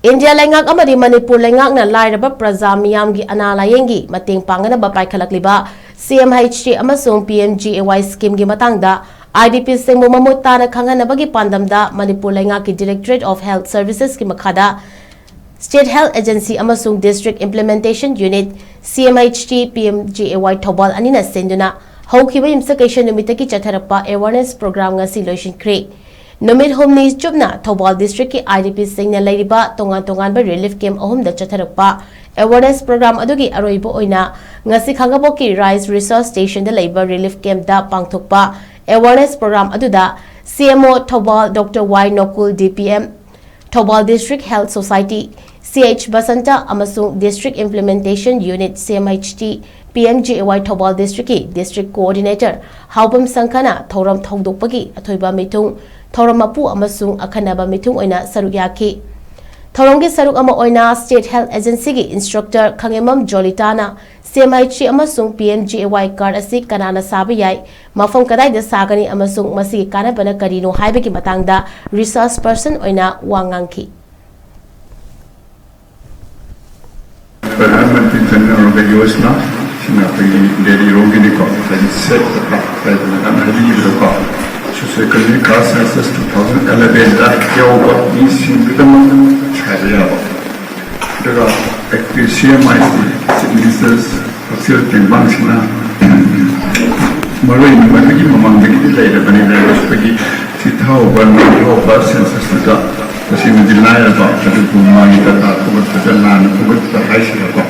India Leingak Amadi Manipur Leingakna Lairaba Praja Meeyam gi ana Laiyeng Mateng Pangnaba PAIKHATLIBA CMHT AMASUNG PMJAY scheme gi matangda IDP singbu MAMUT TANA KHANGAHNNABAGI PANDAMDA Manipur Leingakki Directorate of Health Services ki MAKHADA State Health Agency AMASUNG District Implementation Unit CMHT PMJAY THOUBAL ANINA SINDUNA HOUKHIBA YUMSAKEISHA NUMITTAGI CHATHARAKPA Awareness Program ngasi LOISINKHRE Numit Homni Chupna Thoubal District ki IDP Singna Lairiba Tongan ba Relief Camp Ahumda Chatharakpa Awareness Program adugi aroibo oina ngasi Khangaboki Rice Resource Station da Labour Relief Camp da pangthokpa Awareness Program aduda CMO Thoubal Dr. Y Nokul DPM Thoubal District Health Society CH Basanta Amasung District Implementation Unit CMHT PMJAY Thoubal District ki District Coordinator Haubam Sankana Thoram Thongdokpagi Athoiba Mitung Thoramapu amasung akhanaba mitung oina saruk yaki Thorongi saruk ama oina State Health Agency gi Instructor Khangemam Jolitana CMHT amasung PMJAY card asi kanana sabi yai mafam kadai da sagani amasung masi kanabana karino haibagi matangda resource person oina wangangki प्रधानमंत्री Jan Arogya Yojana daily रोगी को set Socioeconomic Class Census 2011 da yawa nisingdam chaya daga CMHT ministers facility bangsina maroi nimagi mamangdagi Lairaba Praja Meeyam census da tasina Lairaba adu kumai da kubatan kubatan haisira ko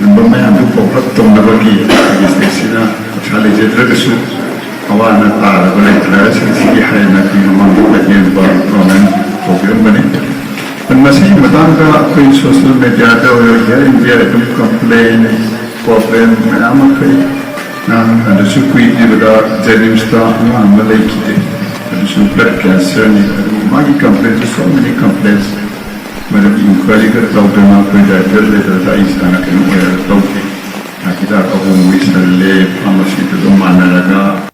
lambai andu PAIKHATLIBA station chale jedrasu awana tara boleh terus segi hari nanti memang bagian program bani. Dan masih matangda koi social media ada orang dia itu komplain problem nama koi, ada sukui di bawah jadi ustaz nama malai kita, ada super cancer ni, magi complain so many complaints. Mereka inquiry ke doktor nak koi dah terlepas dah istana kena doktor. Kita aku mesti le pharmacy tu mana laga